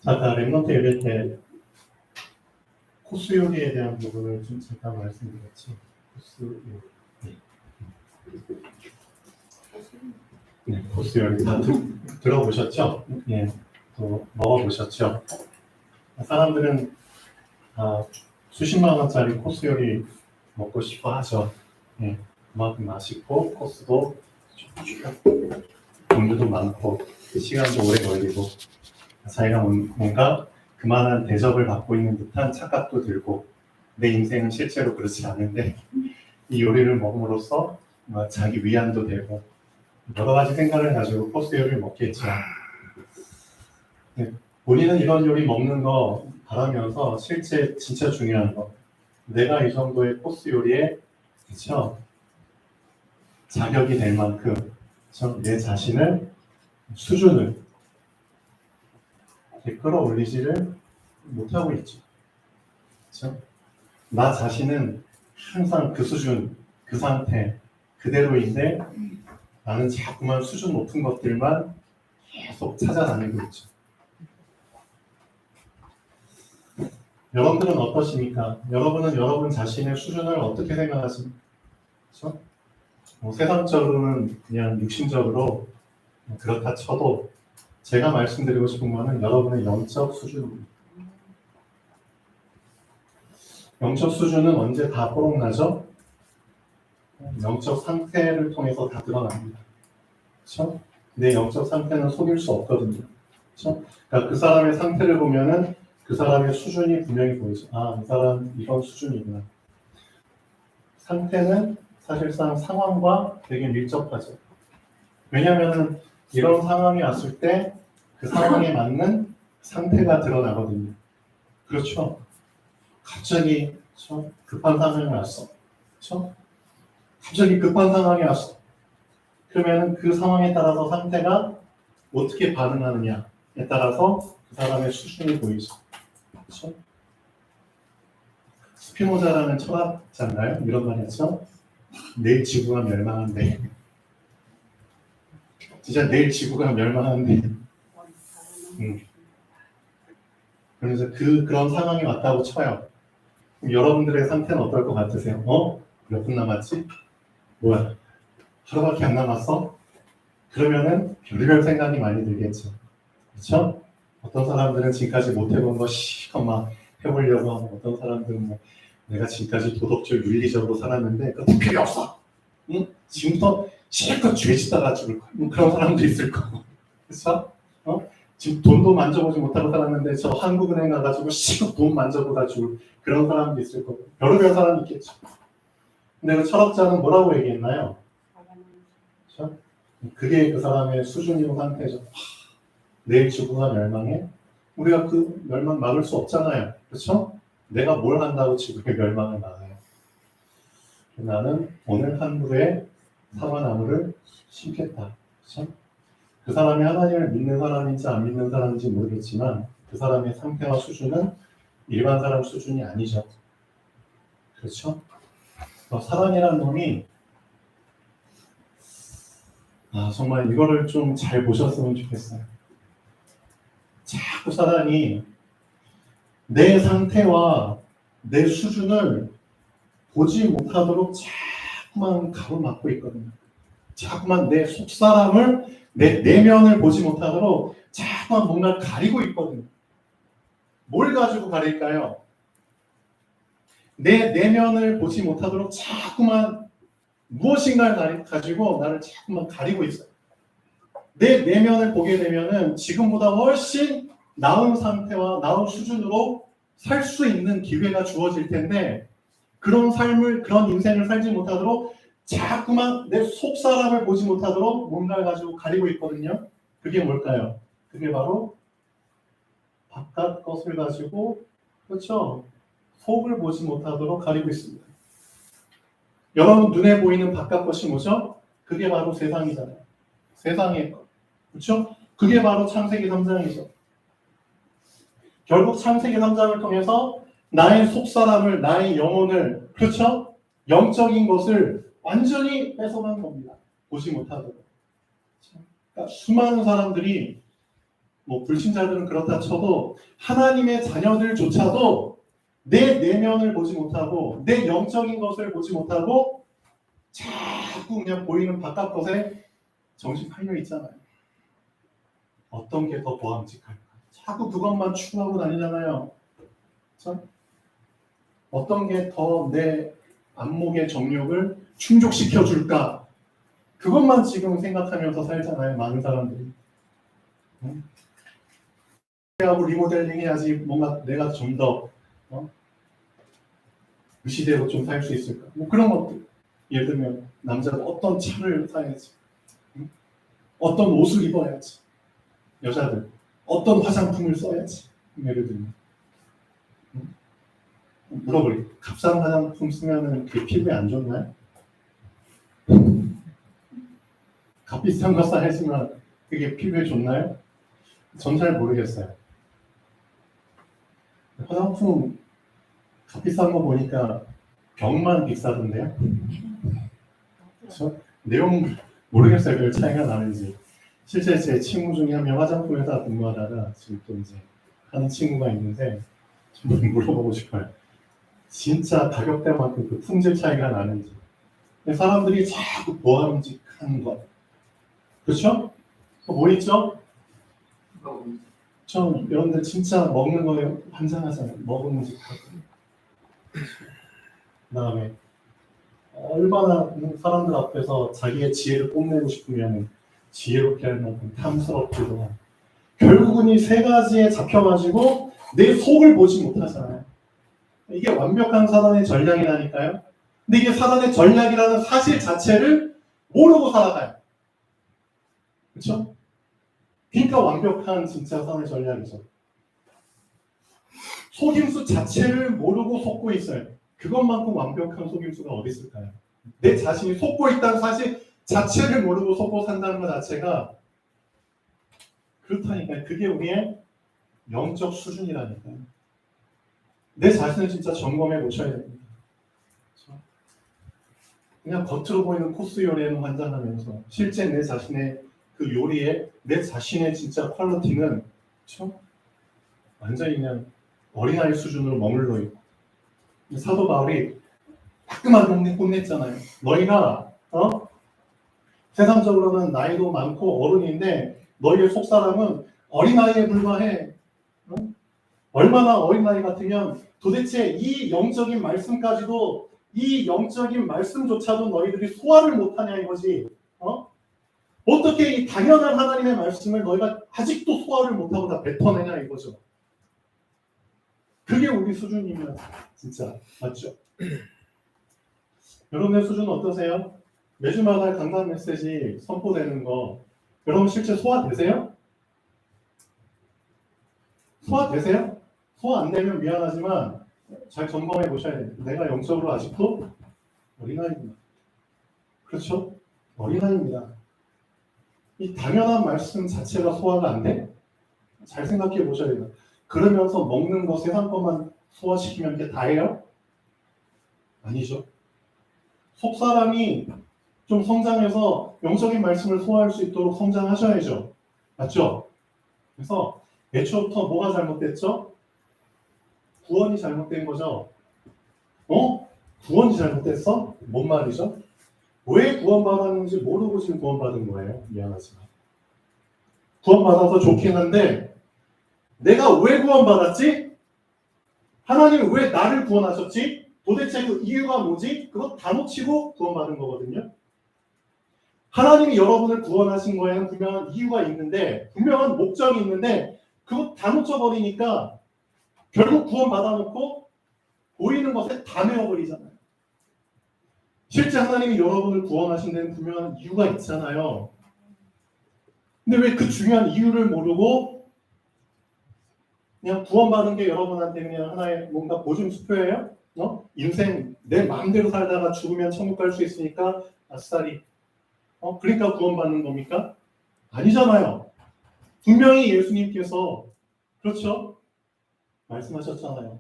아까 랩넌트 예배 때 코스 요리에 대한 부분을 좀 잠깐 말씀드렸죠. 코스 요리. 네, 코스 요리 다 들어보셨죠? 예, 또 먹어보셨죠? 사람들은 수십만 원짜리 코스 요리 먹고 싶어 하죠. 예, 그만큼 맛있고 코스도 종류도 많고 시간도 오래 걸리고 자기가 뭔가 그만한 대접을 받고 있는 듯한 착각도 들고 내 인생은 실제로 그렇지 않은데 이 요리를 먹음으로써 자기 위안도 되고 여러 가지 생각을 가지고 코스 요리를 먹겠죠. 네, 본인은 이런 요리 먹는 거 바라면서 실제 진짜 중요한 거 내가 이 정도의 코스 요리에 그렇죠? 자격이 될 만큼 내 자신을 수준을 끌어올리지를 못하고 있죠. 그렇죠? 나 자신은 항상 그 수준, 그 상태 그대로인데 나는 자꾸만 수준 높은 것들만 계속 찾아다니고 있죠. 여러분들은 어떠십니까? 여러분은 여러분 자신의 수준을 어떻게 생각하십니까? 그렇죠? 세상적으로는 그냥 육신적으로 그렇다 쳐도 제가 말씀드리고 싶은 거는 여러분의 영적 수준입니다. 영적 수준은 언제 다 뽀록나죠? 영적 상태를 통해서 다 드러납니다. 그렇죠? 내 영적 상태는 속일 수 없거든요. 그렇죠? 그러니까 그 사람의 상태를 보면은 그 사람의 수준이 분명히 보이죠. 이 사람 이런 수준이구나. 상태는 사실상 상황과 되게 밀접하죠. 왜냐하면 이런 상황이 왔을 때 그 상황에 맞는 상태가 드러나거든요. 그렇죠? 갑자기 급한 상황이 왔어. 그렇죠? 갑자기 급한 상황이 왔어. 그러면 그 상황에 따라서 상태가 어떻게 반응하느냐에 따라서 그 사람의 수준이 보이죠. 그렇죠? 스피노자라는 철학자인가요? 이런 말 했죠? 내일 지구가 멸망한대. 진짜 내일 지구가 멸망한대. 그래서 그런 상황이 왔다고 쳐요. 그럼 여러분들의 상태는 어떨 것 같으세요? 몇 분 남았지? 뭐야? 하루밖에 안 남았어? 그러면은 별의별 생각이 많이 들겠죠. 그렇죠? 어떤 사람들은 지금까지 못 해본 거 실컷 막 해보려고 하고 어떤 사람들은 내가 지금까지 도덕적 윤리적으로 살았는데 그것도 필요 없어. 응? 지금부터 실컷 죄짓다가 죽을 거야. 그런 사람도 있을 거고. 그렇죠? 지금 돈도 만져보지 못하고 살았는데 저 한국은행 가가지고 실컷 돈 만져보다 죽을 그런 사람도 있을 거고. 별의별 사람이 있겠죠. 근데 그 철학자는 뭐라고 얘기했나요? 그렇죠? 그게 그 사람의 수준이고 상태죠. 내일 지구가 멸망해? 우리가 그 멸망 막을 수 없잖아요. 그렇죠? 내가 뭘 한다고 지구의 멸망을 막아요? 나는 오늘 한 그루의 사과나무를 심겠다. 그렇죠? 그 사람이 하나님을 믿는 사람인지 안 믿는 사람인지 모르겠지만 그 사람의 상태와 수준은 일반 사람 수준이 아니죠. 그렇죠? 사람이라는 놈이 정말 이거를 좀 잘 보셨으면 좋겠어요. 자꾸 사람이 내 상태와 내 수준을 보지 못하도록 자꾸만 가로막고 있거든요. 자꾸만 내 속사람을 내 내면을 보지 못하도록 자꾸만 뭔가를 가리고 있거든요. 뭘 가지고 가릴까요? 내 내면을 보지 못하도록 자꾸만 무엇인가를 가지고 나를 자꾸만 가리고 있어요. 내 내면을 보게 되면은 지금보다 훨씬 나은 상태와 나은 수준으로 살 수 있는 기회가 주어질 텐데 그런 삶을, 그런 인생을 살지 못하도록 자꾸만 내 속사람을 보지 못하도록 뭔가를 가지고 가리고 있거든요. 그게 뭘까요? 그게 바로 바깥 것을 가지고 그렇죠? 속을 보지 못하도록 가리고 있습니다. 여러분 눈에 보이는 바깥 것이 뭐죠? 그게 바로 세상이잖아요. 세상의 것. 그렇죠? 그게 바로 창세기 3장이죠. 결국 창세기 3장을 통해서 나의 속사람을, 나의 영혼을, 그렇죠? 영적인 것을 완전히 뺏어간 겁니다. 보지 못하도록. 그러니까 수많은 사람들이 뭐 불신자들은 그렇다 쳐도 하나님의 자녀들조차도 내 내면을 보지 못하고 내 영적인 것을 보지 못하고 자꾸 그냥 보이는 바깥 것에 정신 팔려 있잖아요. 어떤 게 더 보람직할까? 자꾸 그것만 추구하고 다니잖아요. 그렇죠? 어떤 게 더 내 안목의 정욕을 충족시켜 줄까? 그것만 지금 생각하면서 살잖아요. 많은 사람들이. 하고 리모델링 해야지 뭔가 내가 좀 더 그 시대로 좀 살 수 있을까? 뭐 그런 것들. 예를 들면 남자가 어떤 차를 사야지, 어떤 옷을 입어야지, 여자들 어떤 화장품을 써야지. 예를 들면 물어볼게요. 값싼 화장품 쓰면은 그 피부에 안 좋나요? 값 비싼 거 써야지만 그게 피부에 좋나요? 전 잘 모르겠어요. 화장품 값 비싼 거 보니까 병만 비싸던데요? 그렇죠? 내용 모르겠어요. 별 차이가 나는지. 실제 제 친구 중에 한 명 화장품 회사 근무하다가 지금 또 이제 하는 친구가 있는데 좀 물어보고 싶어요. 진짜 가격대만큼 그 품질 차이가 나는지. 사람들이 자꾸 보람직한 것. 그렇죠? 뭐 있죠? 저 여러분들 진짜 먹는 거에 환장하잖아요. 먹음직하고. 그다음에 얼마나 사람들 앞에서 자기의 지혜를 뽐내고 싶으면 지혜롭게 할 만큼 탐스럽기도 하고 결국은 이 세 가지에 잡혀가지고 내 속을 보지 못하잖아요. 이게 완벽한 사단의 전략이라니까요. 근데 이게 사단의 전략이라는 사실 자체를 모르고 살아가요. 그렇죠? 그러니까 완벽한 진짜 사단의 전략이죠. 속임수 자체를 모르고 속고 있어요. 그것만큼 완벽한 속임수가 어디 있을까요? 내 자신이 속고 있다는 사실 자체를 모르고 속고 산다는 것 자체가 그렇다니까요. 그게 우리의 영적 수준이라니까요. 내 자신을 진짜 점검해 보셔야 됩니다. 그렇죠? 그냥 겉으로 보이는 코스 요리에는 환장하면서 실제 내 자신의 그 요리에 내 자신의 진짜 퀄리티는 그렇죠? 완전히 그냥 어린아이 수준으로 머물러 있고 사도 바울이 따끔하게 혼냈잖아요. 너희가 세상적으로는 나이도 많고 어른인데 너희의 속사람은 어린아이에 불과해. 얼마나 어린아이 같으면 도대체 이 영적인 말씀까지도 이 영적인 말씀조차도 너희들이 소화를 못하냐 이거지. 어떻게 이 당연한 하나님의 말씀을 너희가 아직도 소화를 못하고 다 뱉어내냐 이거죠. 그게 우리 수준이면 진짜 맞죠? 여러분의 수준은 어떠세요? 매주마다 강단 메시지 선포되는 거 여러분 실제 소화되세요? 소화되세요? 소화 안 되면 미안하지만 잘 점검해 보셔야 돼요. 내가 영적으로 아직도 어린아이입니다. 그렇죠? 어린아이입니다. 이 당연한 말씀 자체가 소화가 안 돼? 잘 생각해 보셔야 돼요. 그러면서 먹는 거 세상 것만 소화시키면 이게 다예요? 아니죠. 속사람이 좀 성장해서 영적인 말씀을 소화할 수 있도록 성장하셔야죠. 맞죠? 그래서 애초부터 뭐가 잘못됐죠? 구원이 잘못된 거죠. 구원이 잘못됐어? 뭔 말이죠? 왜 구원받았는지 모르고 지금 구원받은 거예요. 미안하지만. 구원받아서 좋긴 한데 내가 왜 구원받았지? 하나님이 왜 나를 구원하셨지? 도대체 그 이유가 뭐지? 그거 다 놓치고 구원받은 거거든요. 하나님이 여러분을 구원하신 거에는 분명한 이유가 있는데 분명한 목적이 있는데 그거 다 놓쳐버리니까 결국 구원받아놓고 보이는 것에 다 메워버리잖아요. 실제 하나님이 여러분을 구원하신 데는 분명한 이유가 있잖아요. 근데 왜 그 중요한 이유를 모르고 그냥 구원받은 게 여러분한테 그냥 하나의 뭔가 보증 수표예요? 인생 내 마음대로 살다가 죽으면 천국 갈 수 있으니까 아싸리. 그러니까 구원받는 겁니까? 아니잖아요. 분명히 예수님께서 그렇죠? 말씀하셨잖아요.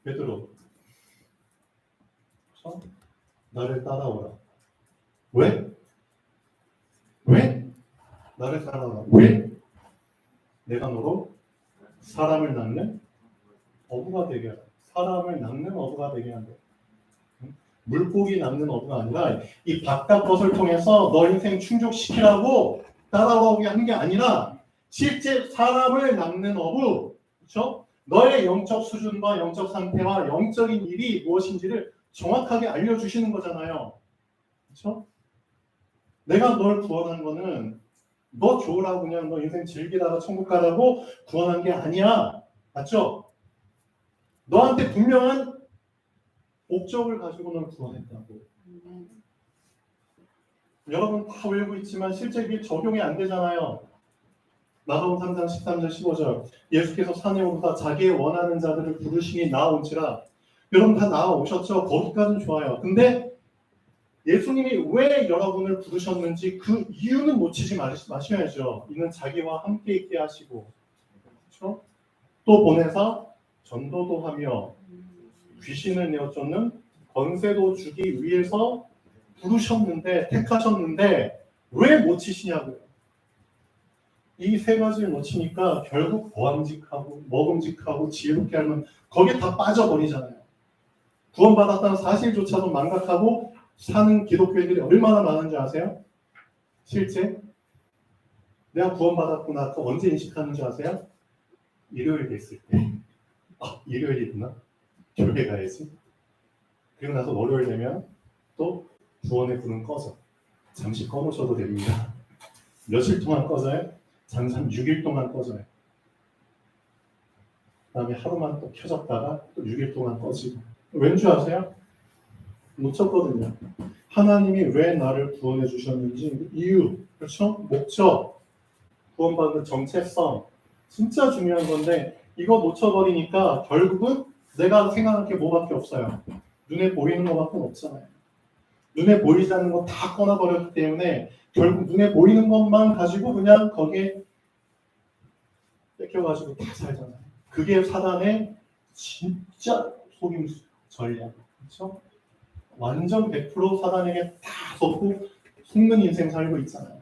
베드로 나를 따라오라. 왜? 왜? 나를 사랑하라. 왜? 내가 너로 사람을 낳는 어부가 되게 하라. 사람을 낳는 어부가 되게 한다. 물고기 낳는 어부가 아니라 이 바깥 것을 통해서 너 인생 충족시키라고 따라오게 한 게 아니라 실제 사람을 낳는 어부, 그렇죠? 너의 영적 수준과 영적 상태와 영적인 일이 무엇인지를 정확하게 알려주시는 거잖아요. 그렇죠? 내가 널 구원한 거는 너 좋으라고 그냥 너 인생 즐기다가 천국 가라고 구원한 게 아니야. 맞죠? 너한테 분명한 목적을 가지고 널 구원했다고. 여러분 다 외우고 있지만 실제 이게 적용이 안 되잖아요. 마가복음 3장 13절 15절 예수께서 산에 오르사 자기의 원하는 자들을 부르시니 나아온지라. 여러분 다 나아오셨죠? 거기까지는 좋아요. 근데 예수님이 왜 여러분을 부르셨는지 그 이유는 놓치지 마셔야죠. 이는 자기와 함께 있게 하시고, 그렇죠? 또 보내사 전도도 하며 귀신을 내어 쫓는 권세도 주기 위해서 부르셨는데, 택하셨는데 왜 놓치시냐고요. 이 세 가지를 놓치니까 결국 보암직하고 먹음직하고 지혜롭게 하면 거기에 다 빠져버리잖아요. 구원받았다는 사실조차도 망각하고 사는 기독교인들이 얼마나 많은지 아세요? 실제 내가 구원받았구나. 그 언제 인식하는 줄 아세요? 일요일 됐을 때. 일요일이구나. 교회 가야지. 그리고 나서 월요일 되면 또 구원의 불은 꺼져. 잠시 꺼놓으셔도 됩니다. 며칠 동안 꺼져요? 잠시 6일 동안 꺼져요. 그 다음에 하루만 또 켜졌다가 또 6일 동안 꺼지고. 왠지 아세요? 놓쳤거든요. 하나님이 왜 나를 구원해 주셨는지 이유, 그렇죠? 목적, 구원받는 정체성 진짜 중요한 건데 이거 놓쳐버리니까 결국은 내가 생각할 게 뭐밖에 없어요. 눈에 보이는 것밖에 없잖아요. 눈에 보이지 않는 거 다 꺼놔버렸기 때문에 결국 눈에 보이는 것만 가지고 그냥 거기에 뺏겨가지고 다 살잖아요. 그게 사단의 진짜 속임수 전략, 그렇죠? 완전 100% 사단에게 다 속고 속는 인생 살고 있잖아요.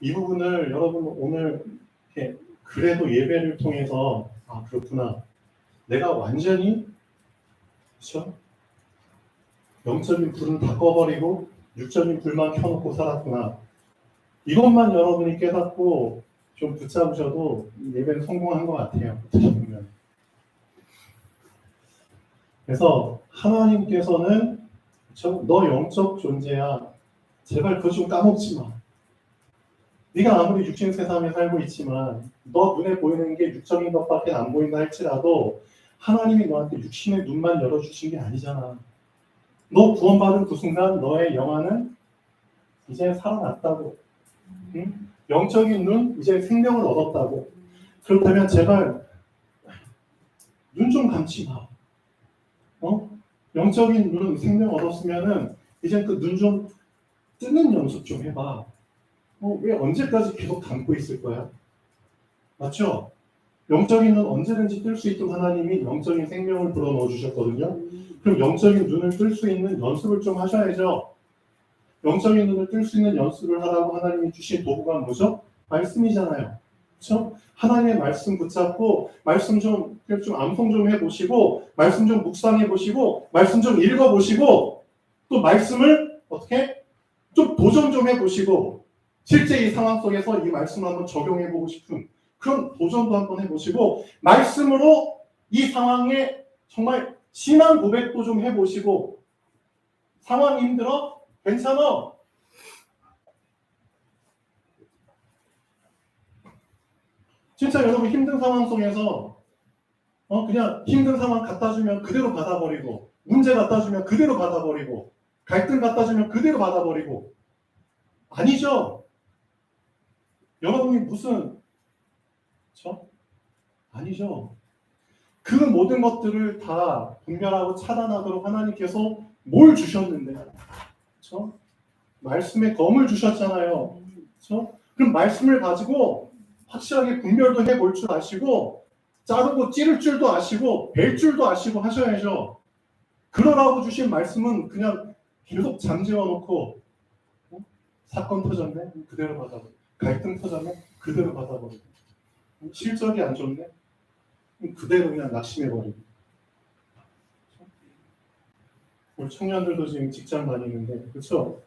이 부분을 여러분 오늘 이렇게 그래도 예배를 통해서 그렇구나. 내가 완전히 그렇죠? 영적인 불은 다 꺼버리고 육적인 불만 켜놓고 살았구나. 이것만 여러분이 깨닫고 좀 붙잡으셔도 예배는 성공한 것 같아요. 어떻게 보면. 그래서 하나님께서는 너 영적 존재야. 제발 그거 좀 까먹지 마. 네가 아무리 육신 세상에 살고 있지만 너 눈에 보이는 게 육적인 것밖에 안 보인다 할지라도 하나님이 너한테 육신의 눈만 열어주신 게 아니잖아. 너 구원받은 그 순간 너의 영안은 이제 살아났다고. 응? 영적인 눈 이제 생명을 얻었다고. 그렇다면 제발 눈 좀 감지 마. 영적인 눈 생명 얻었으면은 이제 그 눈 좀 뜨는 연습 좀 해봐. 왜 언제까지 계속 감고 있을 거야? 맞죠? 영적인 눈 언제든지 뜰 수 있도록 하나님이 영적인 생명을 불어넣어 주셨거든요. 그럼 영적인 눈을 뜰 수 있는 연습을 좀 하셔야죠. 영적인 눈을 뜰 수 있는 연습을 하라고 하나님이 주신 도구가 뭐죠? 말씀이잖아요. 그렇죠? 하나님의 말씀 붙잡고 말씀 좀 암송 좀 해보시고 말씀 좀 묵상해 보시고 말씀 좀 읽어 보시고 또 말씀을 어떻게 좀 도전 좀 해보시고 실제 이 상황 속에서 이 말씀을 한번 적용해 보고 싶은 그런 도전도 한번 해보시고 말씀으로 이 상황에 정말 신앙 고백도 좀 해보시고 상황이 힘들어? 괜찮아. 진짜 여러분 힘든 상황 속에서 그냥 힘든 상황 갖다 주면 그대로 받아버리고 문제 갖다 주면 그대로 받아버리고 갈등 갖다 주면 그대로 받아버리고 아니죠. 여러분이 무슨 그렇죠? 아니죠. 그 모든 것들을 다 분별하고 차단하도록 하나님께서 뭘 주셨는데 그렇죠? 말씀의 검을 주셨잖아요. 그렇죠? 그럼 말씀을 가지고 확실하게 분별도 해볼 줄 아시고 자르고 찌를 줄도 아시고 벨 줄도 아시고 하셔야죠. 그러라고 주신 말씀은 그냥 계속 잠재워 놓고 사건 터졌네? 그대로 받아버리고. 갈등 터졌네? 그대로 받아버리고. 실적이 안 좋네? 그대로 그냥 낙심해버리고. 우리 청년들도 지금 직장 다니는데, 그렇죠?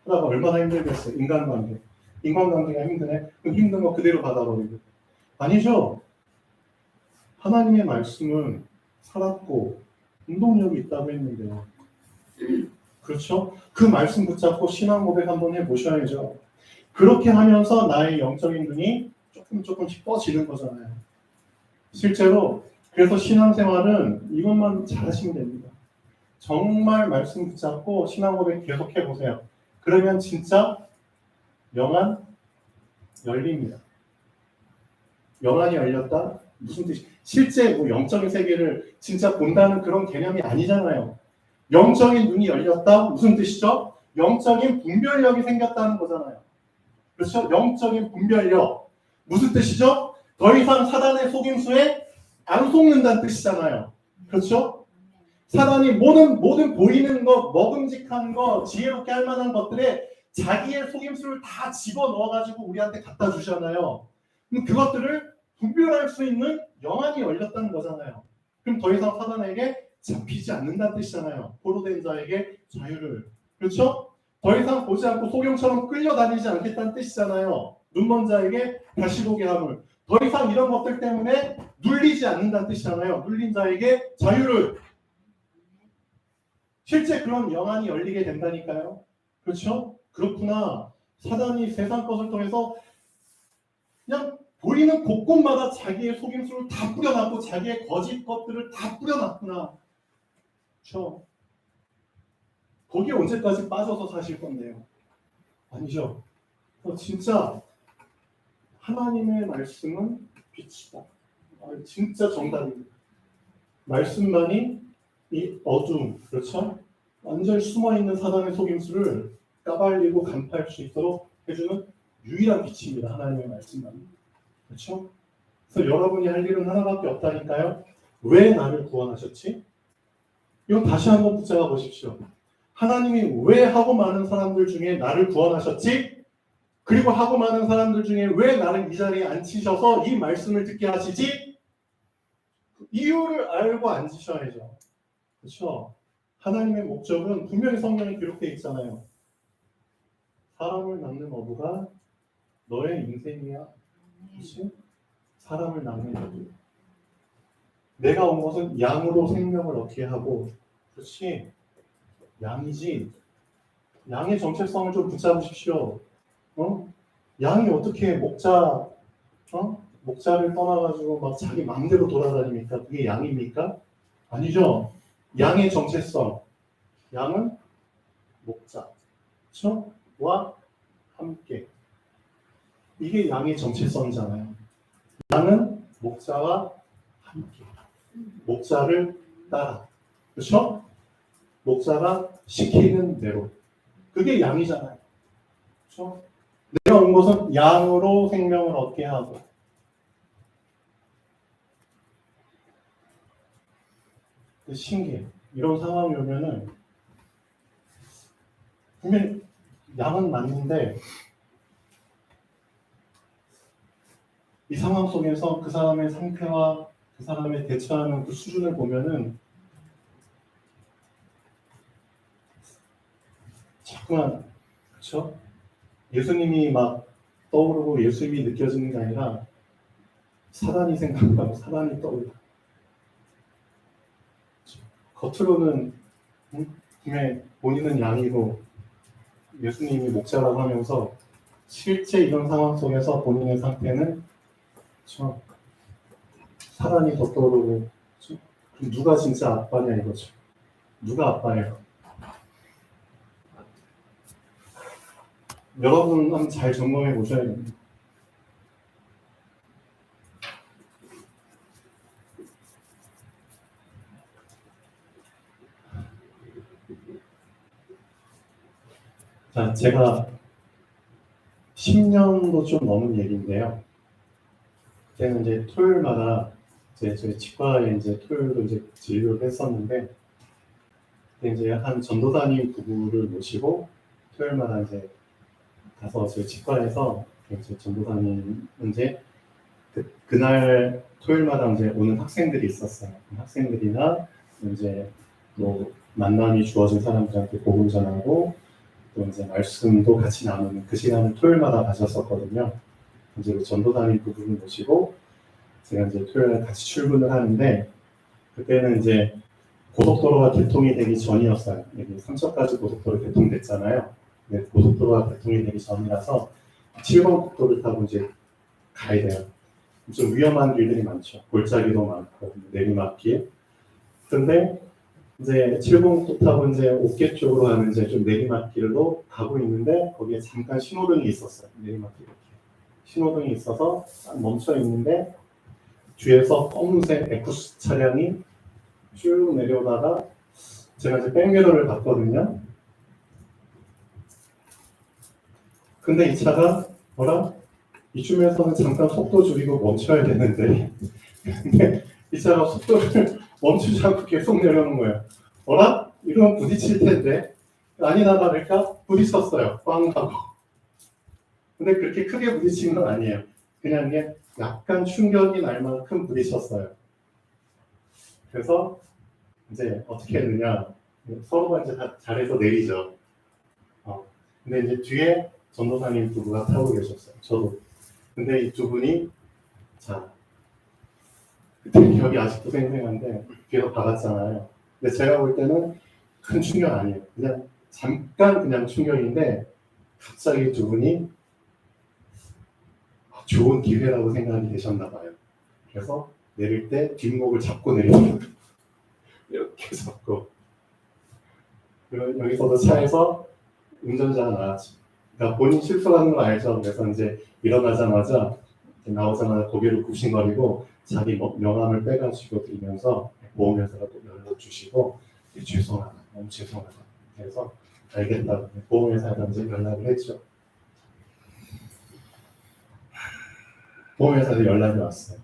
하다가 얼마나 힘들겠어요. 인간관계. 인간관계가 힘드네? 그럼 힘든 거 그대로 받아버리고. 아니죠. 하나님의 말씀은 살았고 운동력이 있다고 했는데요. 그렇죠? 그 말씀 붙잡고 신앙 고백 한번 해보셔야죠. 그렇게 하면서 나의 영적인 눈이 조금씩 떠지는 거잖아요. 실제로 그래서 신앙생활은 이것만 잘하시면 됩니다. 정말 말씀 붙잡고 신앙 고백 계속 해보세요. 그러면 진짜 영안 열립니다. 영안이 열렸다? 무슨 뜻이? 실제 뭐 영적인 세계를 진짜 본다는 그런 개념이 아니잖아요. 영적인 눈이 열렸다? 무슨 뜻이죠? 영적인 분별력이 생겼다는 거잖아요. 그렇죠? 영적인 분별력. 무슨 뜻이죠? 더 이상 사단의 속임수에 안 속는다는 뜻이잖아요. 그렇죠? 사단이 모든 보이는 것, 먹음직한 것, 지혜롭게 할 만한 것들에 자기의 속임수를 다 집어넣어가지고 우리한테 갖다 주잖아요. 그럼 그것들을 분별할 수 있는 영안이 열렸다는 거잖아요. 그럼 더 이상 사단에게 잡히지 않는다는 뜻이잖아요. 포로된 자에게 자유를. 그렇죠? 더 이상 보지 않고 소경처럼 끌려다니지 않겠다는 뜻이잖아요. 눈먼 자에게 다시 보게 함을. 더 이상 이런 것들 때문에 눌리지 않는다는 뜻이잖아요. 눌린 자에게 자유를. 실제 그런 영안이 열리게 된다니까요. 그렇죠? 그렇구나. 사단이 세상 것을 통해서 그냥 보이는 곳곳마다 자기의 속임수를 다 뿌려놨고 자기의 거짓 것들을 다 뿌려놨구나. 그렇죠? 거기에 언제까지 빠져서 사실 건데요? 아니죠. 진짜 하나님의 말씀은 빛이다. 진짜 정답입니다. 말씀만이 이 어둠, 그렇죠? 완전히 숨어있는 사단의 속임수를 까발리고 간파할 수 있도록 해주는 유일한 빛입니다. 하나님의 말씀만. 그렇죠? 그래서 여러분이 할 일은 하나밖에 없다니까요. 왜 나를 구원하셨지? 이건 다시 한번 붙잡아 보십시오. 하나님이 왜 하고 많은 사람들 중에 나를 구원하셨지? 그리고 하고 많은 사람들 중에 왜 나를 이 자리에 앉히셔서 이 말씀을 듣게 하시지? 이유를 알고 앉으셔야죠. 그렇죠? 하나님의 목적은 분명히 성경에 기록되어 있잖아요. 사람을 낳는 어부가 너의 인생이야. 그렇지? 사람을 낳는 어부. 내가 온 것은 양으로 생명을 얻게 하고, 그렇지? 양이지. 양의 정체성을 좀 붙잡으십시오. 양이 어떻게 목자를 떠나가지고 막 자기 마음대로 돌아다닙니까? 그게 양입니까? 아니죠. 양의 정체성. 양은 목자. 그렇죠? 와 함께. 이게 양의 정체성이잖아요. 양은 목자와 함께. 목자를 따라. 그렇죠? 목자가 시키는 대로. 그게 양이잖아요. 그렇죠? 내가 온 것은 양으로 생명을 얻게 하고. 신기해. 이런 상황이 오면은 분명히 양은 맞는데 이 상황 속에서 그 사람의 상태와 그 사람의 대처하는 그 수준을 보면은 자꾸만 그렇죠? 예수님이 막 떠오르고 예수님이 느껴지는 게 아니라 사단이 생각나고 사단이 떠올라. 겉으로는 분명히 본인은 양이고 예수님이 목자라고 하면서 실제 이런 상황 속에서 본인의 상태는 그렇죠? 사단이 더 떠오르고 그렇죠? 그럼 누가 진짜 아빠냐 이거죠. 누가 아빠예요? 여러분 한번 잘 점검해 보셔야 됩니다. 자, 제가 10년도 좀 넘은 얘기인데요. 그때는 이제 토요일마다 저희 치과에 이제 토요일로 이제 진료를 했었는데, 그때 이제 한 전도사님 부부를 모시고 토요일마다 이제 가서 저희 치과에서 이제 전도사님 이제 그날 토요일마다 이제 오는 학생들이 있었어요. 학생들이나 이제 뭐 만남이 주어진 사람들한테 복음 전하고 또 이제 말씀도 같이 나누는 그 시간을 토요일마다 가졌었거든요. 이제 그 전도사님 부부를 모시고 제가 이제 토요일에 같이 출근을 하는데 그때는 이제 고속도로가 개통이 되기 전이었어요. 여기 삼척까지 고속도로 개통됐잖아요. 근데 고속도로가 개통이 되기 전이라서 7번 국도를 타고 이제 가야 돼요. 좀 위험한 길들이 많죠. 골짜기도 많고 내리막길. 근데 이제 7번 국도 타고 이제 옥계 쪽으로 가는 이제 좀 내리막길로 가고 있는데 거기에 잠깐 신호등이 있었어요. 내리막길 이렇게 신호등이 있어서 멈춰 있는데 뒤에서 검은색 에쿠스 차량이 쭉 내려오다가 제가 이제 백미러를 봤거든요. 근데 이 차가 이쯤에서는 잠깐 속도 줄이고 멈춰야 되는데 근데 이 차가 속도를 멈추지 않고 계속 내려오는 거예요. 이러면 부딪힐 텐데 아니나 다를까 부딪혔어요. 꽝 하고. 근데 그렇게 크게 부딪힌 건 아니에요. 그냥 이게 약간 충격이 날 만큼 부딪혔어요. 그래서 이제 어떻게 했느냐 서로가 이제 다 잘해서 내리죠. 근데 이제 뒤에 전도사님 두 분가 타고 계셨어요. 저도. 근데 이 두 분이 그때 기억이 아직도 생생한데 뒤에서 박았잖아요. 근데 제가 볼 때는 큰 충격 아니에요. 그냥 잠깐 그냥 충격인데 갑자기 두 분이 좋은 기회라고 생각이 되셨나 봐요. 그래서 내릴 때 뒷목을 잡고 내리더라고요. 이렇게 잡고. 그리고 여기서도 차에서 운전자가 나왔죠. 그러니까 본인 실수하는 거 알죠. 그래서 이제 일어나자마자 나오자마자 고개를 굽신거리고 자기 명함을 빼가지고 들면서 보험회사가 또 연락 주시고 죄송하다, 너무 죄송하다. 그래서 알겠다고 보험회사에 이제 연락을 했죠. 보험회사에 연락이 왔어요.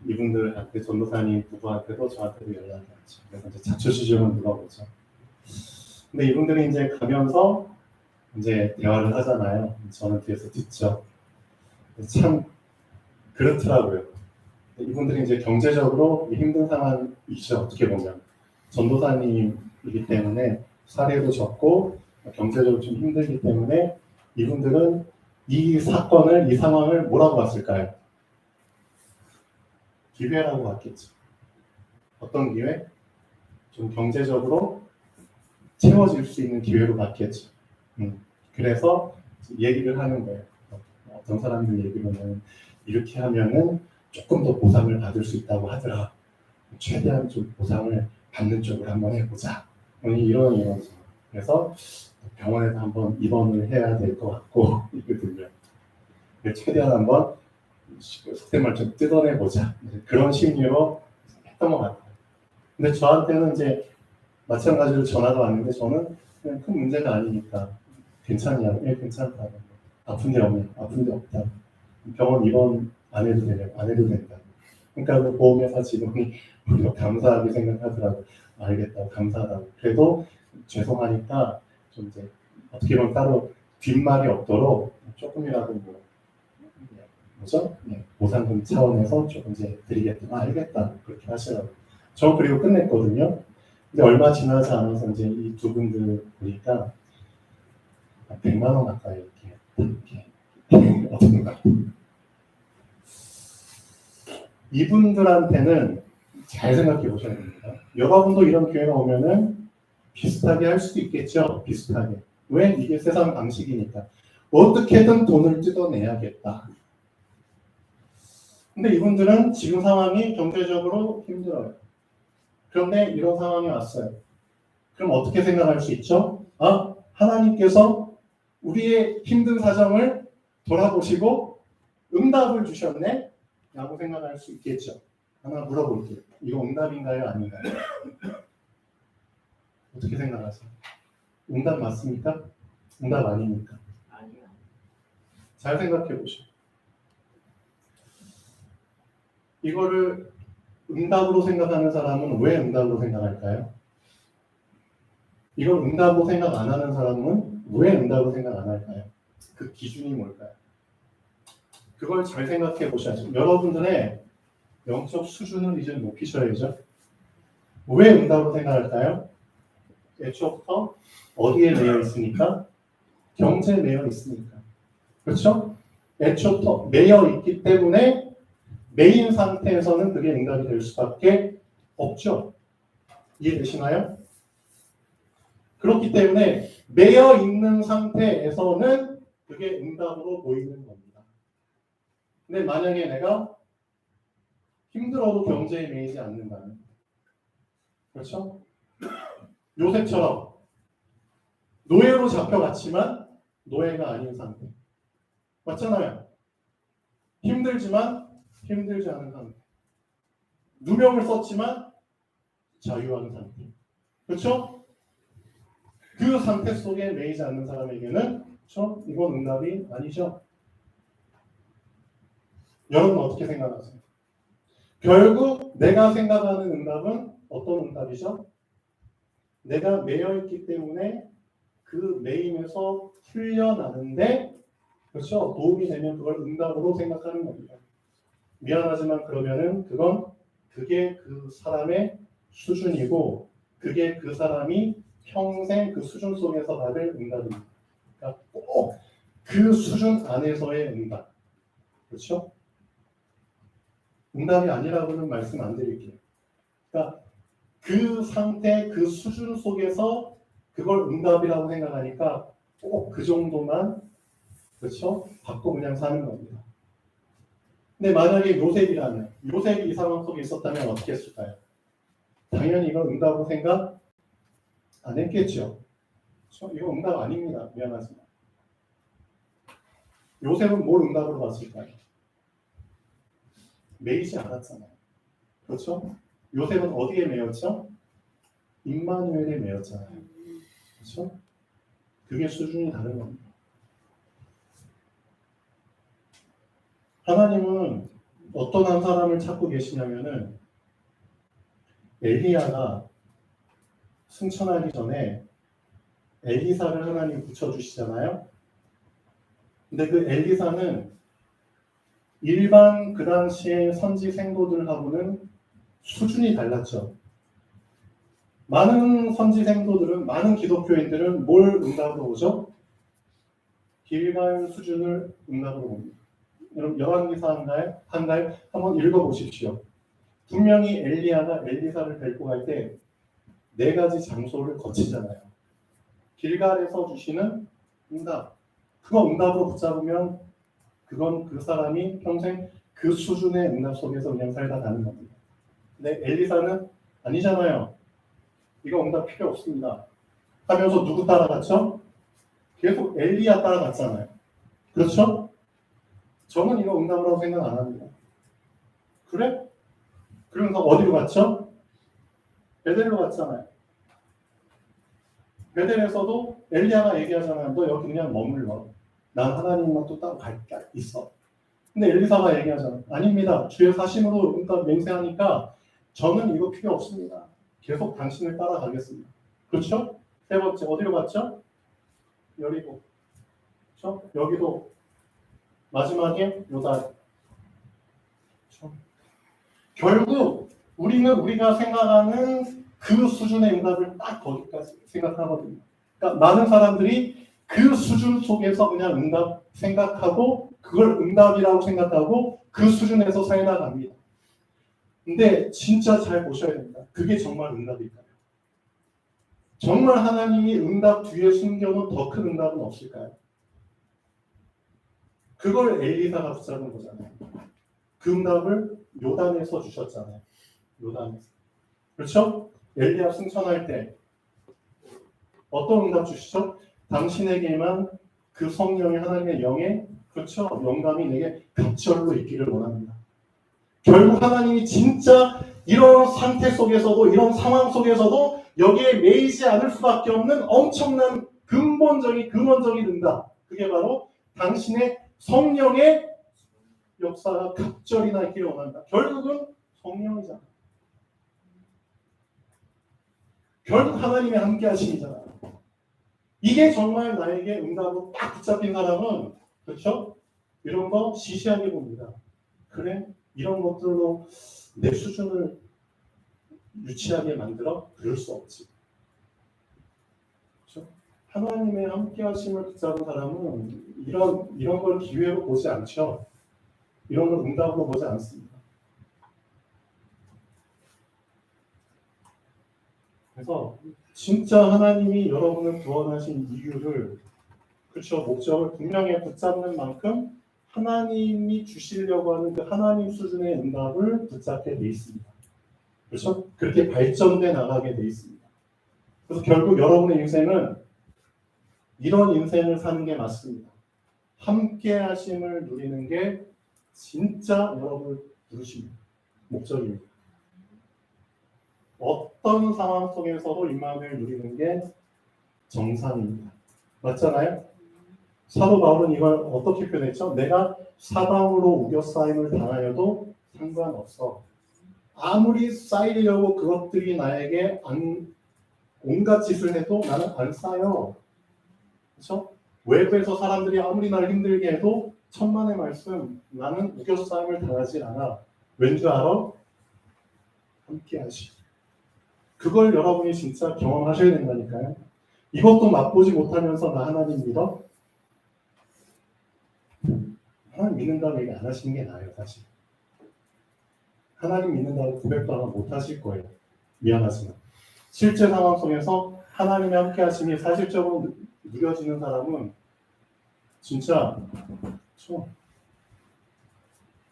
이분들한테 전도사님 부부한테도 저한테도 연락이 왔죠. 그래서 이제 자초지종을 물어보죠. 근데 이분들이 이제 가면서 이제 대화를 하잖아요. 저는 뒤에서 듣죠. 참 그렇더라고요. 이분들이 이제 경제적으로 힘든 상황이죠. 어떻게 보면 전도사님이기 때문에 사례도 적고 경제적으로 좀 힘들기 때문에 이분들은 이 사건을 이 상황을 뭐라고 봤을까요? 기회라고 봤겠죠. 어떤 기회? 좀 경제적으로 채워질 수 있는 기회로 봤겠죠. 그래서 얘기를 하는 거예요. 어떤 사람들 얘기로는 이렇게 하면은 조금 더 보상을 받을 수 있다고 하더라. 최대한 좀 보상을 받는 쪽으로 한번 해보자. 이런. 그래서 병원에서 한번 입원을 해야 될 것 같고 이거든요. 최대한 한번 속된 말 좀 뜯어내보자. 그런 심리로 했던 것 같아요. 근데 저한테는 이제 마찬가지로 전화가 왔는데 저는 그냥 큰 문제가 아니니까 괜찮냐고. 괜찮다고. 아픈데 없다. 병원 입원 안 해도 되냐고. 안 해도 된다. 그러니까 그 보험회사 직원이 우리가 감사하게 생각하더라고. 알겠다고, 감사하다고. 그래도 죄송하니까 좀 이제 어떻게 보면 따로 뒷말이 없도록 조금이라도 보상금 차원에서 조금 이제 드리겠다. 알겠다. 그렇게 하시라고. 저 그리고 끝냈거든요. 근데 얼마 지나지 않아서 이제 이 두 분들 보니까 100만 원 가까이 이렇게 어떤가. 이분들한테는 잘 생각해 보셔야 됩니다. 여러분도 이런 기회가 오면은 비슷하게 할 수도 있겠죠. 비슷하게. 왜? 이게 세상 방식이니까. 어떻게든 돈을 뜯어내야겠다. 근데 이분들은 지금 상황이 경제적으로 힘들어요. 그런데 이런 상황이 왔어요. 그럼 어떻게 생각할 수 있죠? 하나님께서 우리의 힘든 사정을 돌아보시고 응답을 주셨네? 라고 생각할 수 있겠죠. 하나 물어볼게요. 이거 응답인가요? 아닌가요? 어떻게 생각하세요? 응답 맞습니까? 응답 아닙니까? 아니요. 잘 생각해 보시오. 이거를 응답으로 생각하는 사람은 왜 응답으로 생각할까요? 이걸 응답으로 생각 안 하는 사람은 왜 응답으로 생각 안 할까요? 그 기준이 뭘까요? 그걸 잘 생각해 보셔야죠. 여러분들의 영적 수준을 이제 높이셔야죠. 왜 응답으로 생각할까요? 애초부터 어디에 매여 있으니까? 경제에 매여 있으니까. 그렇죠? 애초부터 매여 있기 때문에 매인 상태에서는 그게 응답이 될 수밖에 없죠. 이해되시나요? 그렇기 때문에 매여 있는 상태에서는 그게 응답으로 보이는 겁니다. 근데 만약에 내가 힘들어도 경제에 매이지 않는다면, 그렇죠? 요셉처럼 노예로 잡혀갔지만 노예가 아닌 상태. 맞잖아요. 힘들지만 힘들지 않은 상태. 누명을 썼지만 자유한 상태. 그렇죠? 그 상태 속에 매이지 않는 사람에게는 그렇죠? 이건 응답이 아니죠. 여러분 어떻게 생각하세요? 결국 내가 생각하는 응답은 어떤 응답이죠? 내가 매여있기 때문에 그 매임에서 풀려나는데 그렇죠? 도움이 되면 그걸 응답으로 생각하는 겁니다. 미안하지만 그러면은 그게 그 사람의 수준이고 그게 그 사람이 평생 그 수준 속에서 받을 응답입니다. 그러니까 꼭 그 수준 안에서의 응답. 그렇죠? 응답이 아니라고는 말씀 안 드릴게요. 그러니까 그 상태, 그 수준 속에서 그걸 응답이라고 생각하니까 꼭 그 정도만 그렇죠? 받고 그냥 사는 겁니다. 근데 만약에 요셉이 이 상황 속에 있었다면 어떻게 했을까요? 당연히 이건 응답으로 생각 안 했겠죠. 그렇죠? 이거 응답 아닙니다. 미안하지만. 요셉은 뭘 응답으로 봤을까요? 매이지 않았잖아요. 그렇죠? 요셉은 어디에 매였죠? 임마누엘에 매였잖아요. 그렇죠? 그게 수준이 다른 겁니다. 하나님은 어떤 한 사람을 찾고 계시냐면은 엘리야가 승천하기 전에 엘리사를 하나님 붙여주시잖아요. 근데 그 엘리사는 일반 그 당시의 선지 생도들하고는 수준이 달랐죠. 많은 선지 생도들은, 많은 기독교인들은 뭘 응답으로 오죠? 길갈 수준을 응답으로 옵니다. 여러분 열왕기사 한가요? 한번 읽어보십시오. 분명히 엘리야가 엘리사를 데리고 갈 때 4가지 장소를 거치잖아요. 길갈에서 주시는 응답. 그거 응답으로 붙잡으면 그건 그 사람이 평생 그 수준의 응답 속에서 그냥 살다 가는 겁니다. 근데 엘리사는 아니잖아요. 이거 응답 필요 없습니다. 하면서 누구 따라갔죠? 계속 엘리야 따라갔잖아요. 그렇죠? 저는 이거 응답이라고 생각 안 합니다. 그래? 그러면서 어디로 갔죠? 베델로 갔잖아요. 베델에서도 엘리야가 얘기하잖아요. 너 여기 그냥 머물러. 난 하나님만 또 따로 갈 게 있어. 근데 엘리사가 얘기하잖아요. 아닙니다. 주의 사심으로 응답 맹세하니까 저는 이거 필요 없습니다. 계속 당신을 따라가겠습니다. 그렇죠? 3번째 어디로 갔죠? 여리고. 그렇죠? 여기도 마지막에 요단. 그렇죠? 결국 우리가 생각하는 그 수준의 응답을 딱 거기까지 생각하거든요. 그러니까 많은 사람들이 그 수준 속에서 그냥 응답 생각하고 그걸 응답이라고 생각하고 그 수준에서 살아갑니다. 근데 진짜 잘 보셔야 됩니다. 그게 정말 응답일까요? 정말 하나님이 응답 뒤에 숨겨놓은 더 큰 응답은 없을까요? 그걸 엘리사가 붙잡은 거잖아요. 그 응답을 요단에서 주셨잖아요. 요단에서. 그렇죠? 엘리야 승천할 때 어떤 응답 주시죠? 당신에게만 그 성령의 하나님의 영에 그렇죠? 영감이 내게 갑절로 있기를 원합니다. 결국 하나님이 진짜 이런 상태 속에서도 이런 상황 속에서도 여기에 매이지 않을 수밖에 없는 엄청난 근본적인 응답. 그게 바로 당신의 성령의 역사가 갑절이나 있기를 원한다. 결국은 성령이잖아. 결국 하나님의 함께 하심이잖아. 이게 정말 나에게 응답으로 딱 붙잡힌 사람은 그렇죠? 이런 거 시시하게 봅니다. 그래? 이런 것들로 내 수준을 유치하게 만들어? 그럴 수 없지. 그렇죠? 하나님의 함께하심을 붙잡은 사람은 이런 걸 기회로 보지 않죠. 이런 걸 응답으로 보지 않습니다. 그래서 진짜 하나님이 여러분을 구원하신 이유를 그렇죠. 목적을 분명히 붙잡는 만큼 하나님이 주시려고 하는 그 하나님 수준의 응답을 붙잡게 돼 있습니다. 그렇죠? 그렇게 발전돼 나가게 돼 있습니다. 그래서 결국 여러분의 인생은 이런 인생을 사는 게 맞습니다. 함께 하심을 누리는 게 진짜 여러분을 부르십니다. 목적입니다. 어떤 상황 속에서도 임마누엘 누리는 게 정상입니다. 맞잖아요? 사도 바울은 이걸 어떻게 표현했죠? 내가 사방으로 우겨싸임을 당하여도 상관없어. 아무리 쌓이려고 그것들이 나에게 온갖 짓을 해도 나는 안 쌓여. 그렇죠? 외부에서 사람들이 아무리 나를 힘들게 해도 천만의 말씀, 나는 우겨싸임을 당하지 않아. 왠지 알아? 함께 하시. 그걸 여러분이 진짜 경험하셔야 된다니까요. 이것도 맛보지 못하면서 나 하나님 믿어? 하나님 믿는다고 얘기 안 하시는 게 나아요, 사실. 하나님 믿는다고 고백도 아마 못 하실 거예요. 미안하지만. 실제 상황 속에서 하나님의 함께 하심이 사실적으로 누려지는 사람은 진짜 그렇죠.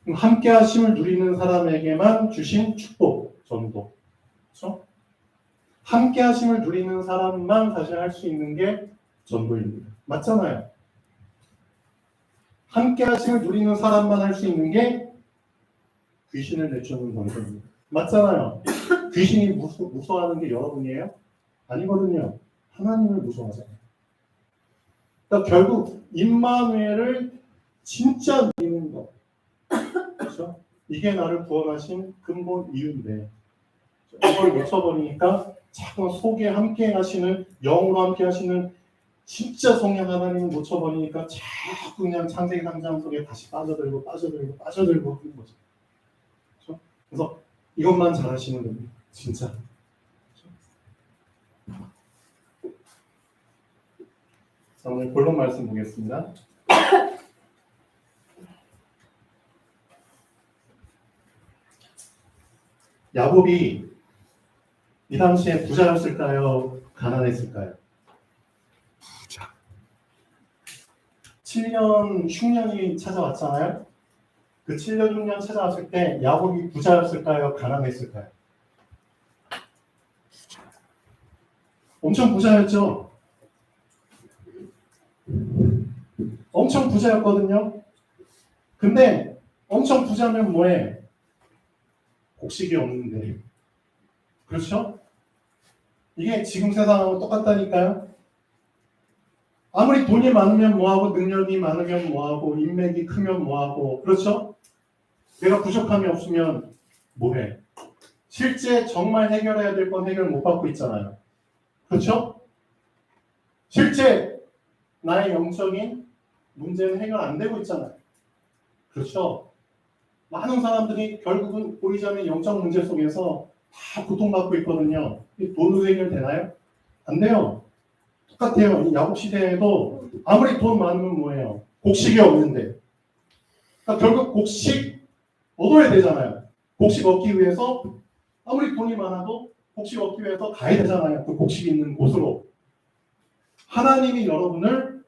함께 하심을 누리는 사람에게만 주신 축복 정도. 그렇죠? 함께 하심을 누리는 사람만 사실 할 수 있는 게 전도입니다. 맞잖아요. 함께 하심을 누리는 사람만 할 수 있는 게 귀신을 내쫓는 전도입니다. 맞잖아요. 귀신이 무서워하는 게 여러분이에요? 아니거든요. 하나님을 무서워하잖아요. 그러니까 결국 임마누엘을 진짜 믿는 것. 그렇죠? 이게 나를 구원하신 근본 이유인데 이걸 놓쳐버리니까 자꾸 속에 함께 하시는 영으로 함께 하시는 진짜 성령 하나님을 놓쳐버리니까 자꾸 그냥 창세기 3장 속에 다시 빠져들고 하는 거죠. 그렇죠? 그래서 이것만 잘하시면 됩니다. 진짜. 자, 오늘 본론 말씀 보겠습니다. 야곱이 이 당시에 부자였을까요? 가난했을까요? 부자. 7년 흉년이 찾아왔잖아요. 그 7년 흉년 찾아왔을 때 야곱이 부자였을까요? 가난했을까요? 엄청 부자였죠. 엄청 부자였거든요. 근데 엄청 부자면 뭐해? 곡식이 없는데. 그렇죠? 이게 지금 세상하고 똑같다니까요. 아무리 돈이 많으면 뭐하고 능력이 많으면 뭐하고 인맥이 크면 뭐하고 그렇죠? 내가 부족함이 없으면 뭐해? 실제 정말 해결해야 될 건 해결 못 받고 있잖아요. 그렇죠? 실제 나의 영적인 문제는 해결 안 되고 있잖아요. 그렇죠? 많은 사람들이 결국은 보이자면 영적 문제 속에서 다 고통받고 있거든요. 돈으로 해결되나요? 안 돼요. 똑같아요. 이 야곱 시대에도 아무리 돈 많으면 뭐예요? 곡식이 없는데. 그러니까 결국 곡식 얻어야 되잖아요. 곡식 얻기 위해서 아무리 돈이 많아도 곡식 얻기 위해서 가야 되잖아요. 그 곡식 있는 곳으로. 하나님이 여러분을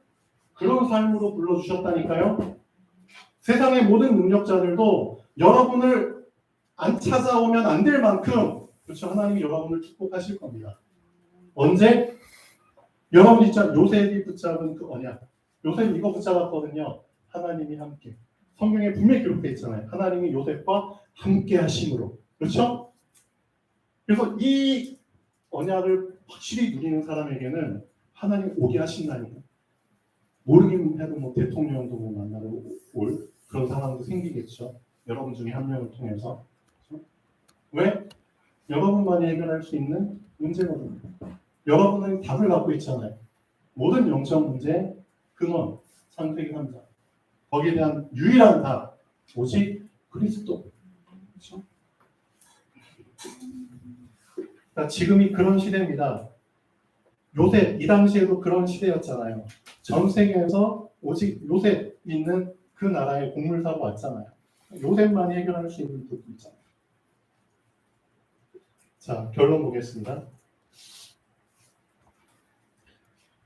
그런 삶으로 불러주셨다니까요. 세상의 모든 능력자들도 여러분을 안 찾아오면 안 될 만큼 그렇죠. 하나님이 여러분을 축복하실 겁니다. 언제? 여러분 진짜 요셉이 붙잡은 그 언약. 요셉이 이거 붙잡았거든요. 하나님이 함께. 성경에 분명히 기록되어 있잖아요. 하나님이 요셉과 함께 하심으로. 그렇죠? 그래서 이 언약을 확실히 누리는 사람에게는 하나님 오게 하신다니까. 모르긴 해도 뭐 대통령도 뭐 만나러 올 그런 상황도 생기겠죠. 여러분 중에 한 명을 통해서. 그렇죠? 왜? 여러분만이 해결할 수 있는 문제거든요. 여러분은 답을 갖고 있잖아요. 모든 영적 문제의 근원, 창세기 3장. 거기에 대한 유일한 답, 오직 그리스도. 그렇죠? 그러니까 지금이 그런 시대입니다. 요셉, 이 당시에도 그런 시대였잖아요. 전 세계에서 오직 요셉 있는 그 나라에 곡물사로 왔잖아요. 요셉만이 해결할 수 있는 부분 있잖아요. 자, 결론 보겠습니다.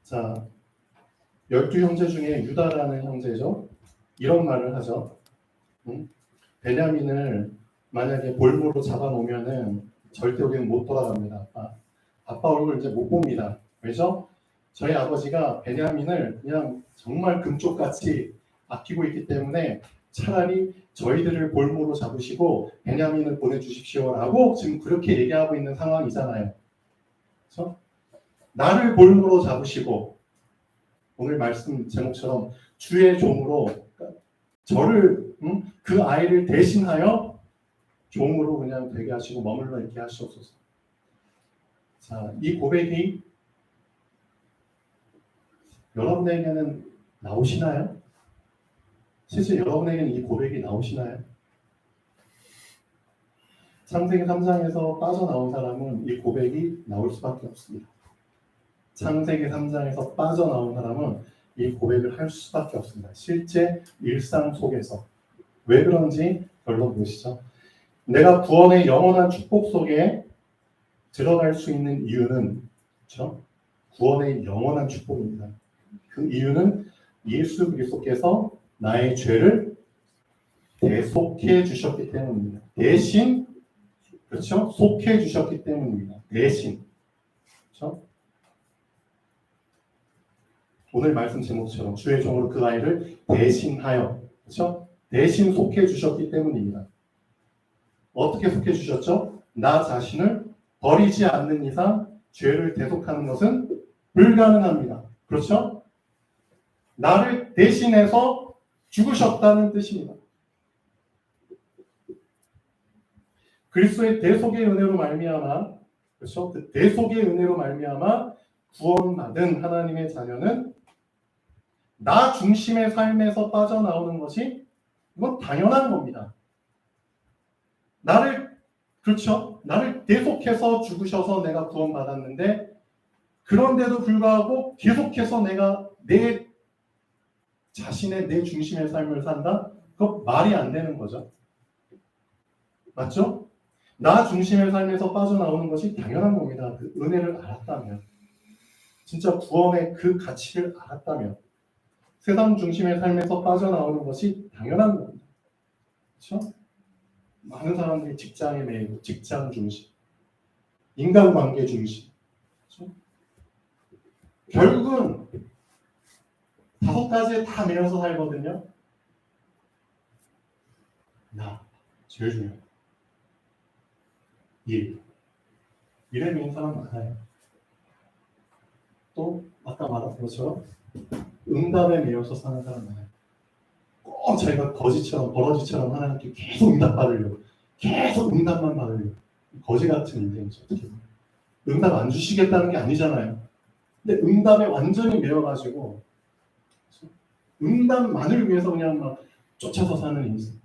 자, 12형제 중에 유다라는 형제죠. 이런 말을 하죠. 베냐민을 만약에 볼모로 잡아놓으면은 절대 우리는 못 돌아갑니다. 아빠 얼굴 이제 못 봅니다. 왜죠? 저희 아버지가 베냐민을 그냥 정말 금쪽같이 아끼고 있기 때문에 차라리 저희들을 볼모로 잡으시고 베냐민을 보내주십시오라고 지금 그렇게 얘기하고 있는 상황이잖아요. 그렇죠? 나를 볼모로 잡으시고 오늘 말씀 제목처럼 주의 종으로 저를 그 아이를 대신하여 종으로 그냥 되게 하시고 머물러 있게 하시옵소서. 자, 이 고백이 여러분에게는 나오시나요? 실제 여러분에게는 이 고백이 나오시나요? 창세기 3장에서 빠져나온 사람은 이 고백이 나올 수밖에 없습니다. 창세기 3장에서 빠져나온 사람은 이 고백을 할 수밖에 없습니다. 실제 일상 속에서. 왜 그런지 결론 보시죠. 내가 구원의 영원한 축복 속에 들어갈 수 있는 이유는, 그렇죠? 구원의 영원한 축복입니다. 그 이유는 예수 그리스도께서 나의 죄를 대속해 주셨기 때문입니다. 대신, 그렇죠? 속해 주셨기 때문입니다. 대신, 그렇죠? 오늘 말씀 제목처럼 주의 종으로 그 아이를 대신하여, 그렇죠? 대신 속해 주셨기 때문입니다. 어떻게 속해 주셨죠? 나 자신을 버리지 않는 이상 죄를 대속하는 것은 불가능합니다. 그렇죠? 나를 대신해서 죽으셨다는 뜻입니다. 그리스도의 대속의 은혜로 말미암아, 그렇죠? 그 대속의 은혜로 말미암아 구원받은 하나님의 자녀는 나 중심의 삶에서 빠져나오는 것이 이건 당연한 겁니다. 그렇죠? 나를 대속해서 죽으셔서 내가 구원받았는데 그런데도 불구하고 계속해서 내가 내 자신의 내 중심의 삶을 산다? 그거 말이 안 되는 거죠. 맞죠? 나 중심의 삶에서 빠져나오는 것이 당연한 겁니다. 그 은혜를 알았다면. 진짜 구원의 그 가치를 알았다면. 세상 중심의 삶에서 빠져나오는 것이 당연한 겁니다. 그렇죠? 많은 사람들이 직장에 매이고 직장 중심, 인간관계 중심. 그렇죠? 결국은 5가지에 다 매여서 살거든요. 나, 제일 중요해. 일에 매인 사람 많아요. 또 아까 말한 것처럼 응답에 매여서 사는 사람 많아요. 꼭 자기가 거지처럼 버러지처럼 하나님께 계속 응답 받으려고, 계속 응답만 받으려고. 거지 같은 인생이죠. 응답 안 주시겠다는 게 아니잖아요. 근데 응답에 완전히 매여가지고 응답만을 위해서 그냥 막 쫓아서 사는 인생.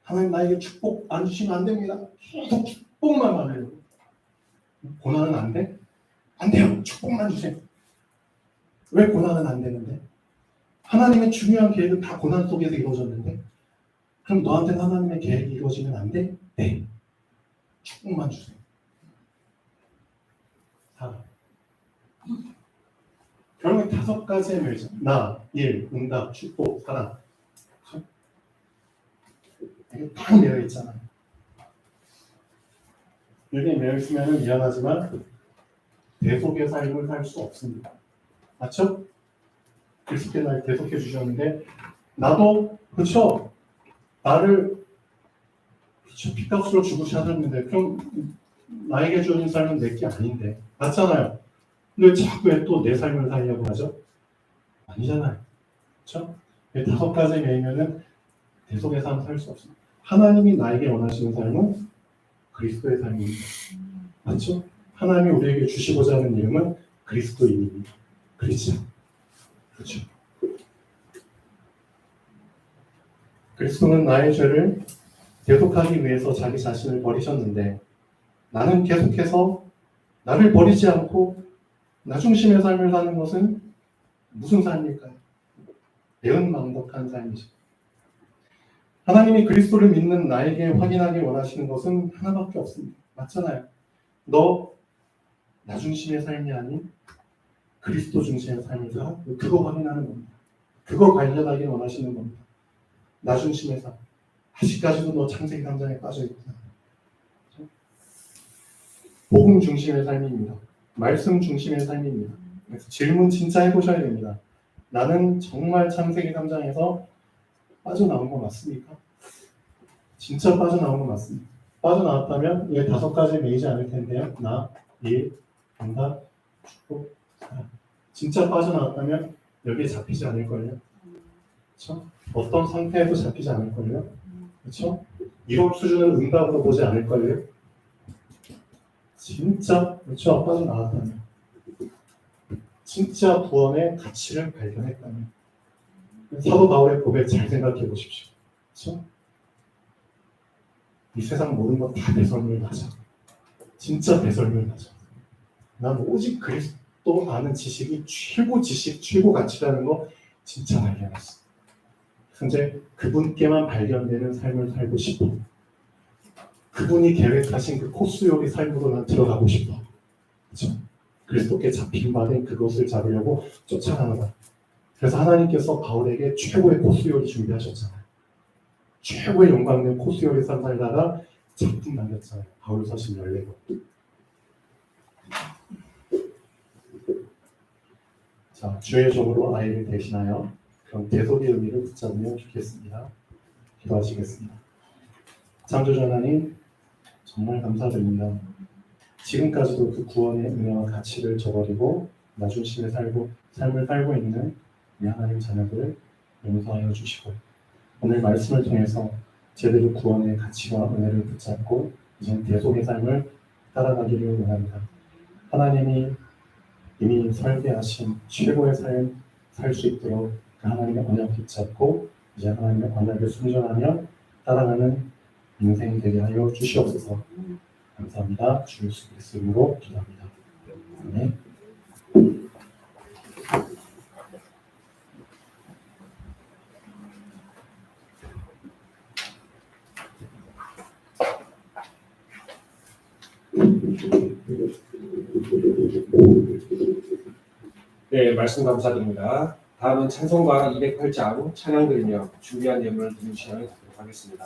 하나님 나에게 축복 안 주시면 안 됩니다. 계속 축복만 받으려고. 고난은 안 돼? 안 돼요. 축복만 주세요. 왜 고난은 안 되는데? 하나님의 중요한 계획은 다 고난 속에서 이루어졌는데 그럼 너한테는 하나님의 계획이 이루어지면 안 돼? 네. 축복만 주세요. 살아. 결국 5가지의 멸점. 나, 일, 응답, 축복, 사랑. 이게 다 매여 있잖아요. 여기에 매여 있으면 미안하지만 대속의 삶을 살 수 없습니다. 맞죠? 그리스도께 날 대속해 주셨는데 나도 그렇죠. 나를 그렇죠. 핏값으로 죽으셨는데 그럼 나에게 주어진 삶은 내 게 아닌데 맞잖아요. 근데 자꾸 왜 또 내 삶을 살려고 하죠? 아니잖아요. 그렇죠? 5가지 매이면은 대속의 삶을 살 수 없습니다. 하나님이 나에게 원하시는 삶은 그리스도의 삶입니다. 맞죠? 하나님이 우리에게 주시고자 하는 이름은 그리스도인입니다. 그렇죠? 그렇죠. 그리스도는 나의 죄를 대속하기 위해서 자기 자신을 버리셨는데 나는 계속해서 나를 버리지 않고 나 중심의 삶을 사는 것은 무슨 삶일까요? 애은망덕한 삶이죠. 하나님이 그리스도를 믿는 나에게 확인하기 원하시는 것은 하나밖에 없습니다. 맞잖아요. 너 나 중심의 삶이 아닌 그리스도 중심의 삶을 살아? 그거 확인하는 겁니다. 그거 발견하기 원하시는 겁니다. 나 중심의 삶. 아직까지도 너 창세기 3장에 빠져있구나. 복음 중심의 삶입니다. 말씀 중심의 삶입니다. 그래서 질문 진짜 해보셔야 됩니다. 나는 정말 창세기 3장에서 빠져나온 거 맞습니까? 진짜 빠져나온 거 맞습니다. 빠져나왔다면 왜 5가지 매이지 않을 텐데요. 나, 일, 응답, 축복, 사랑. 진짜 빠져나왔다면 여기에 잡히지 않을걸요. 그렇죠? 어떤 상태에도 잡히지 않을걸요. 그렇죠? 이런 수준은 응답으로 보지 않을걸요. 진짜 그렇죠. 빠져나왔다면 진짜 구원의 가치를 발견했다면 사도 바울의 고백 잘 생각해 보십시오. 그렇죠? 이 세상 모든 것 다 배설물 맞아. 진짜 배설물 맞아. 난 오직 그리스도 아는 지식이 최고 지식, 최고 가치라는 거 진짜 발견했어. 현재 그분께만 발견되는 삶을 살고 싶어. 그분이 계획하신 그 코스 요리 삶으로 난 들어가고 싶어. 그렇죠? 그리스도께 잡힌 바된 그것을 잡으려고 쫓아가는. 그래서 하나님께서 바울에게 최고의 코스 요리 준비하셨잖아요. 최고의 영광된 코스 요리 삶 살다가 작품 남겼잖아요. 바울서신 14권. 자, 주의 종으로 아이를 대신하여 그럼 대속의 의미를 붙잡으면 좋겠습니다. 기도하시겠습니다. 창조주 하나님, 정말 감사드립니다. 지금까지도 그 구원의 은혜와 가치를 저버리고 나 중심의 삶을 살고 있는 이 하나님 자녀들을 용서하여 주시고 오늘 말씀을 통해서 제대로 구원의 가치와 은혜를 붙잡고 이제 대속의 삶을 따라가기를 원합니다. 하나님이 이미 설계하신 최고의 삶 살 수 있도록 그 하나님의 언약 붙잡고 이제 하나님의 언약을 순종하며 따라가는 인생 되게 하여 주시옵소서. 감사합니다. 주 예수 그리스도 이름으로 기도합니다. 아멘. 네, 말씀 감사드립니다. 다음은 찬송가 208장 찬양 드리며 준비한 예물을 드리는 시간을 갖도록 하겠습니다.